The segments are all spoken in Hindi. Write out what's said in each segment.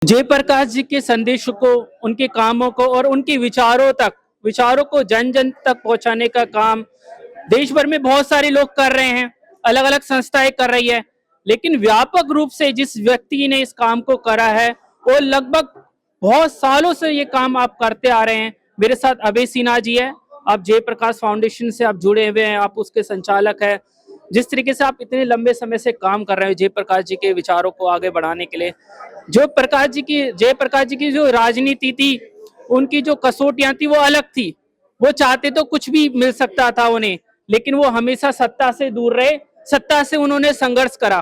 जयप्रकाश जी के संदेशों को, उनके कामों को और उनके विचारों को जन जन तक पहुंचाने का काम देश भर में बहुत सारे लोग कर रहे हैं, अलग अलग संस्थाएं कर रही है। लेकिन व्यापक रूप से जिस व्यक्ति ने इस काम को करा है वो लगभग बहुत सालों से ये काम आप करते आ रहे हैं। मेरे साथ अभय सिन्हा जी है, आप जयप्रकाश फाउंडेशन से आप जुड़े हुए हैं, आप उसके संचालक है। जिस तरीके से आप इतने लंबे समय से काम कर रहे हो जयप्रकाश जी के विचारों को आगे बढ़ाने के लिए, जयप्रकाश जी की जो राजनीति थी, उनकी जो कसौटियां थी वो अलग थी। वो चाहते तो कुछ भी मिल सकता था उन्हें, लेकिन वो हमेशा सत्ता से दूर रहे, सत्ता से उन्होंने संघर्ष करा।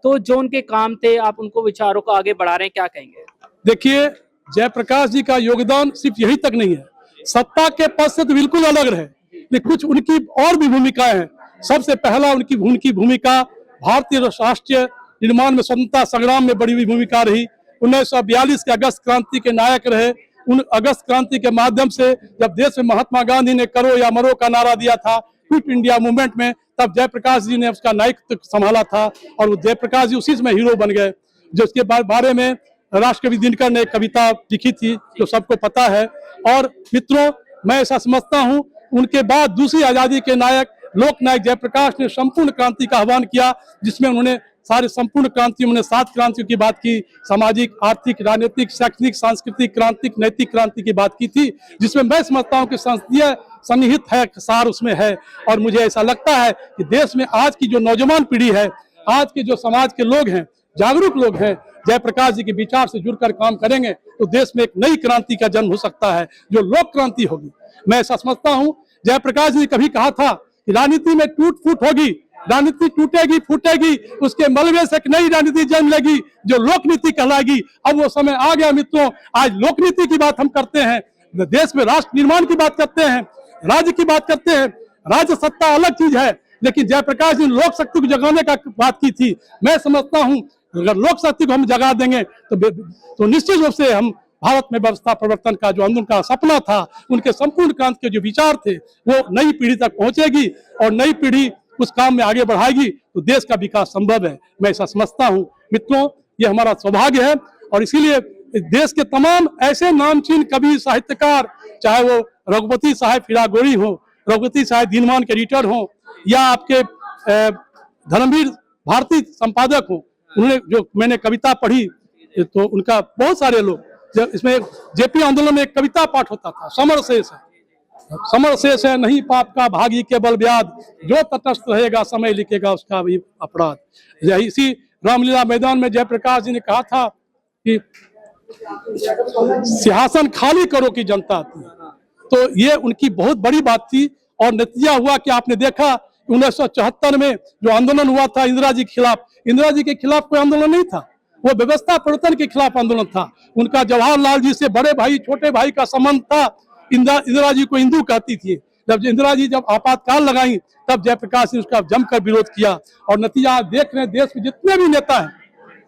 तो जो उनके काम थे, आप उनको विचारों को आगे बढ़ा रहे हैं, क्या कहेंगे? देखिए, जयप्रकाश जी का योगदान सिर्फ यही तक नहीं है, सत्ता के पद से तो बिल्कुल अलग रहे, लेकिन कुछ उनकी और भी भूमिकाएं हैं। सबसे पहला उनकी भूमिका भारतीय राष्ट्रीय निर्माण में, स्वतंत्रता संग्राम में बड़ी हुई भूमिका रही। 1942 के अगस्त क्रांति के नायक रहे। उन अगस्त क्रांति के माध्यम से जब देश में महात्मा गांधी ने करो या मरो का नारा दिया था, क्विट इंडिया मूवमेंट में, तब जयप्रकाश जी ने उसका नायकत्व संभाला था और वो जयप्रकाश जी उसी में हीरो बन गए। जो उसके बारे में राष्ट्रकवि दिनकर ने कविता लिखी थी, जो सबको पता है। और मित्रों, मैं ऐसा समझता हूं, उनके बाद दूसरी आजादी के नायक लोकनायक जयप्रकाश ने संपूर्ण क्रांति का आह्वान किया, जिसमें उन्होंने सारे संपूर्ण क्रांति, उन्होंने 7 क्रांतियों की बात की, सामाजिक, आर्थिक, राजनीतिक, शैक्षणिक, सांस्कृतिक क्रांति, नैतिक क्रांति की बात की थी, जिसमें मैं समझता हूं कि संसदीय सन्निहित है, सार उसमें है। और मुझे ऐसा लगता है कि देश में आज की जो नौजवान पीढ़ी है, आज के जो समाज के लोग हैं, जागरूक लोग हैं, जयप्रकाश जी के विचार से जुड़कर काम करेंगे तो देश में एक नई क्रांति का जन्म हो सकता है, जो लोक क्रांति होगी। मैं ऐसा समझता हूं, जयप्रकाश जी ने कभी कहा था कि राजनीति में टूट फूट होगी, राजनीति टूटेगी फूटेगी, उसके मलबे से एक नई राजनीति जन्म लेगी जो लोकनीति कहलाएगी। अब वो समय आ गया मित्रों, आज लोकनीति की बात हम करते हैं, देश में राष्ट्र निर्माण की बात करते हैं, राज्य की बात करते हैं। राज्य सत्ता अलग चीज है, लेकिन जयप्रकाश जी ने लोक शक्ति को जगाने का बात की थी। मैं समझता हूं अगर लोक शक्ति को हम जगा देंगे तो निश्चित रूप से हम भारत में व्यवस्था परिवर्तन का जो उनका सपना था, उनके संपूर्ण क्रांति के जो विचार थे, वो नई पीढ़ी तक पहुंचेगी और नई पीढ़ी उस काम में आगे बढ़ाएगी तो देश का विकास संभव है। मैं ऐसा समझता हूं मित्रों, ये हमारा सौभाग्य है। और इसीलिए देश के तमाम ऐसे नामचीन कवि, साहित्यकार, चाहे वो रघुपति साहब फिरागोरी हो, रघुपति साहब दीनमान के एडिटर हो, या आपके धर्मवीर भारती संपादक हो, उन्होंने जो मैंने कविता पढ़ी तो उनका बहुत सारे लोग, इसमें जेपी आंदोलन में एक कविता पाठ होता था, समर शेष है नहीं पाप का भागी केवल व्याध, जो तटस्थ रहेगा समय लिखेगा उसका भी अपराध। इसी रामलीला मैदान में जयप्रकाश जी ने कहा था कि सिंहासन खाली करो की जनता आती है। तो ये उनकी बहुत बड़ी बात थी। और नतीजा हुआ कि आपने देखा 1974 में जो आंदोलन हुआ था इंदिरा जी के खिलाफ, इंदिरा जी के खिलाफ कोई आंदोलन नहीं था, वो व्यवस्था परिवर्तन के खिलाफ आंदोलन था। उनका जवाहरलाल जी से बड़े भाई छोटे भाई का संबंध था। इंदिरा जी को हिंदू कहती थी। जब इंदिरा जी जब आपातकाल लगाई, तब जयप्रकाश ने उसका जमकर विरोध किया। और नतीजा आज देख रहे हैं, देश में जितने भी नेता हैं,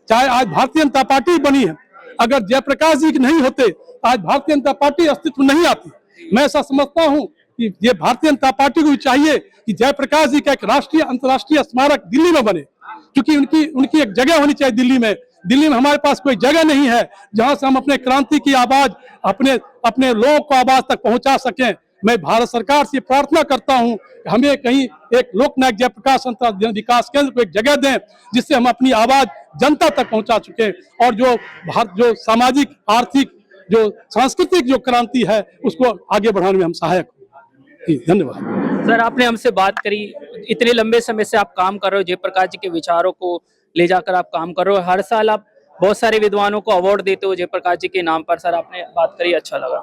चाहे आज भारतीय जनता पार्टी बनी है, अगर जयप्रकाश जी नहीं होते आज भारतीय जनता पार्टी अस्तित्व नहीं आती। मैं ऐसा समझता हूं कि ये भारतीय जनता पार्टी को भी चाहिए कि जयप्रकाश जी का एक राष्ट्रीय अंतर्राष्ट्रीय स्मारक दिल्ली में बने, क्योंकि उनकी एक जगह होनी चाहिए दिल्ली में। दिल्ली में हमारे पास कोई जगह नहीं है जहां से हम अपने क्रांति की आवाज अपने लोगों को आवाज तक पहुंचा सकें। मैं भारत सरकार से प्रार्थना करता हूं कि हमें कहीं एक लोकनायक जयप्रकाश विकास केंद्र को एक जगह दें, जिससे हम अपनी आवाज जनता तक पहुंचा चुके और जो सामाजिक, आर्थिक, जो सांस्कृतिक जो क्रांति है उसको आगे बढ़ाने में हम सहायक हों। धन्यवाद सर, आपने हमसे बात करी, इतने लंबे समय से आप काम कर रहे हो, जयप्रकाश जी के विचारों को ले जाकर आप काम कर रहे हो। हर साल आप बहुत सारे विद्वानों को अवार्ड देते हो जयप्रकाश जी के नाम पर। सर, आपने बात करी, अच्छा लगा।